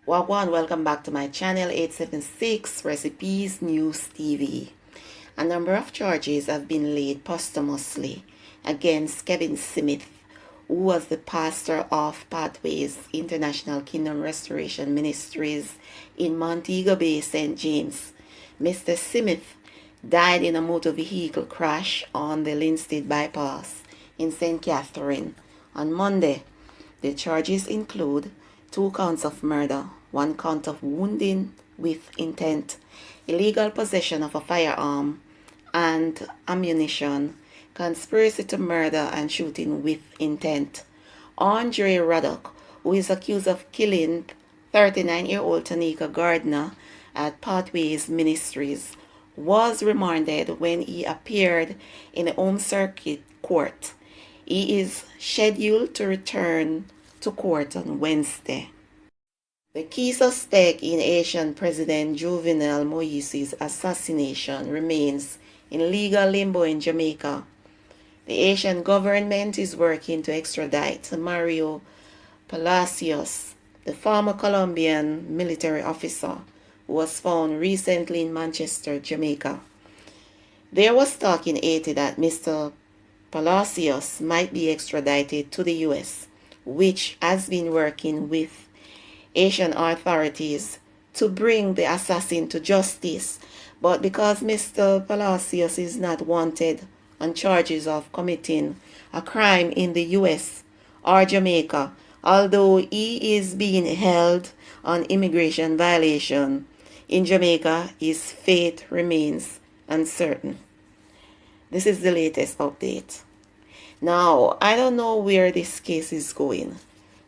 Wagwan, welcome back to my channel 876 Recipes News TV. A number of charges have been laid posthumously against Kevin Smith, who was the pastor of Pathways International Kingdom Restoration Ministries in Montego Bay, St. James. Mr. Smith died in a motor vehicle crash on the Linstead bypass in St. Catherine on Monday. The charges include 2 counts of murder, 1 count of wounding with intent, illegal possession of a firearm and ammunition, conspiracy to murder and shooting with intent. Andre Ruddock, who is accused of killing 39-year-old Tanika Gardner at Pathways Ministries, was remanded when he appeared in the Home Circuit Court. He is scheduled to return to court on Wednesday. The key suspect in Haitian President Jovenel Moise's assassination remains in legal limbo in Jamaica. The Haitian government is working to extradite Mario Palacios, the former Colombian military officer who was found recently in Manchester, Jamaica. There was talk in Haiti that Mr. Palacios might be extradited to the US, which has been working with Haitian authorities to bring the assassin to justice. But because Mr. Palacios is not wanted on charges of committing a crime in the US or Jamaica, although he is being held on immigration violation in Jamaica, his fate remains uncertain. This is the latest update. Now, I don't know where this case is going.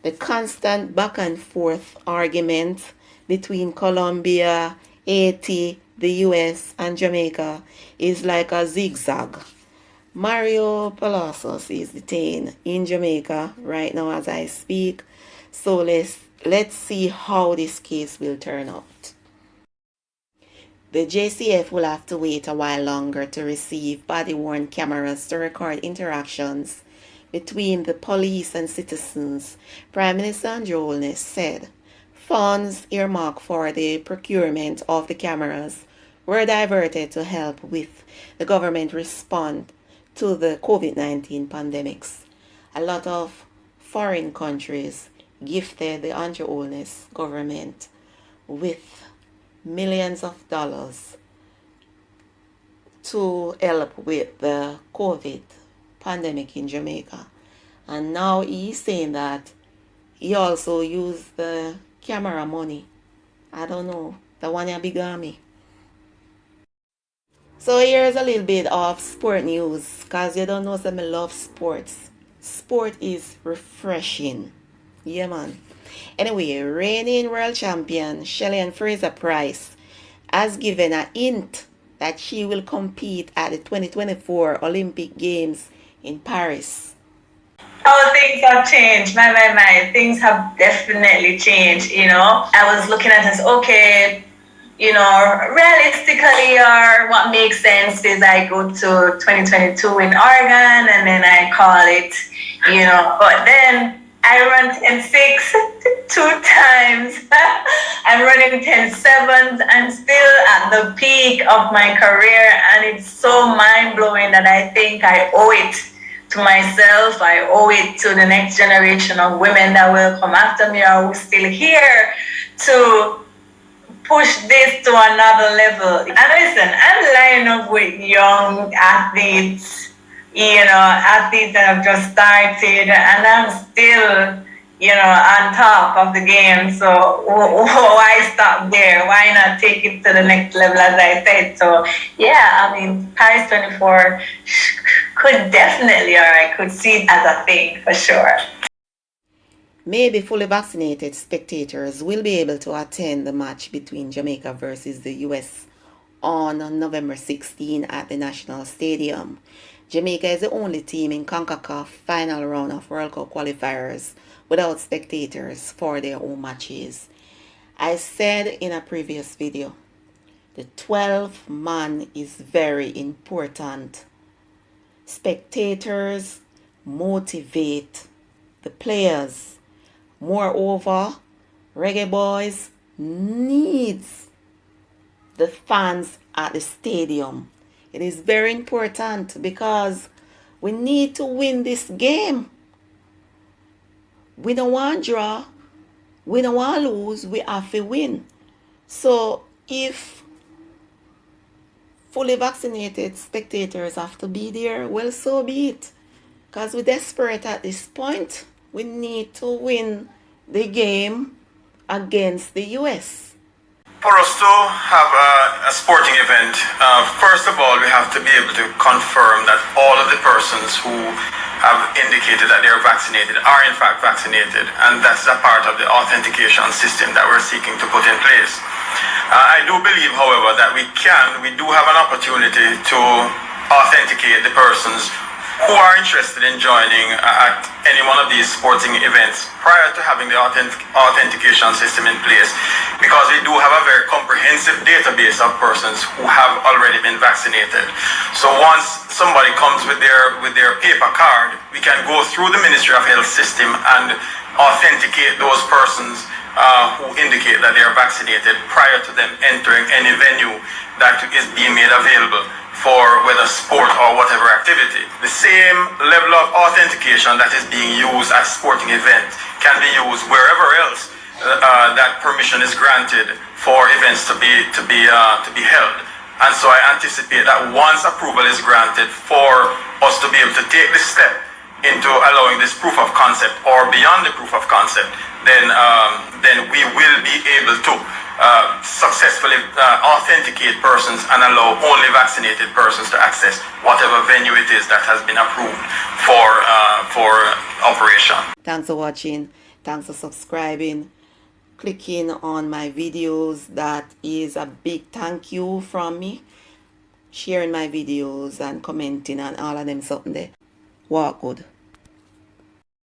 The constant back and forth argument between Colombia, Haiti, the US, and Jamaica is like a zigzag. Mario Palacios is detained in Jamaica right now as I speak. So let's see how this case will turn out. The JCF will have to wait a while longer to receive body-worn cameras to record interactions between the police and citizens. Prime Minister Andrew Holness said funds earmarked for the procurement of the cameras were diverted to help with the government respond to the COVID-19 pandemics. A lot of foreign countries gifted the Andrew Holness government with millions of dollars to help with the COVID pandemic in Jamaica. And now he's saying that he also used the camera money. I don't know, the one a big army. So here's a little bit of sport news, because you don't know that I love sports. Sport is refreshing. Yeah, man. Anyway, reigning world champion Shelly Price has given a hint that she will compete at the 2024 Olympic Games in Paris. Oh, things have changed. My. Things have definitely changed, I was looking at this, okay, realistically, or what makes sense is I go to 2022 in Oregon and then I call it, but then I run 10.6 2 times. I'm running 10.7 and still at the peak of my career, and it's so mind-blowing that I think I owe it to myself. I owe it to the next generation of women that will come after me or who's still here to push this to another level. And listen, I'm lining up with young athletes, athletes that have just started, and I'm still, on top of the game. So why stop there? Why not take it to the next level, as I said? So yeah, Paris 24 could definitely, or I could see it as a thing for sure. Maybe fully vaccinated spectators will be able to attend the match between Jamaica versus the US on November 16 at the National Stadium. Jamaica is the only team in CONCACAF final round of World Cup qualifiers without spectators for their home matches. I said in a previous video, the 12th man is very important. Spectators motivate the players. Moreover, Reggae Boys needs the fans at the stadium. It is very important because we need to win this game. We don't want to draw. We don't want to lose. We have to win. So if fully vaccinated spectators have to be there, well, so be it. Because we're desperate at this point. We need to win the game against the US. For us to have a sporting event, first of all, we have to be able to confirm that all of the persons who have indicated that they are vaccinated are in fact vaccinated, and that's a part of the authentication system that we're seeking to put in place. I do believe, however, that we do have an opportunity to authenticate the persons who are interested in joining at any one of these sporting events prior to having the authentication system in place, because we do have a very comprehensive database of persons who have already been vaccinated. So once somebody comes with their paper card, we can go through the Ministry of Health system and authenticate those persons who indicate that they are vaccinated prior to them entering any venue that is being made available for whether sport or whatever activity. The same level of authentication that is being used at sporting events can be used wherever else that permission is granted for events to be held. And so I anticipate that once approval is granted for us to be able to take this step into allowing this proof of concept or beyond the proof of concept, then we will be able to successfully authenticate persons and allow only vaccinated persons to access whatever venue it is that has been approved for operation. Thanks for watching. Thanks for subscribing. Clicking on my videos. That is a big thank you from me. Sharing my videos and commenting and all of them something there. Walk good.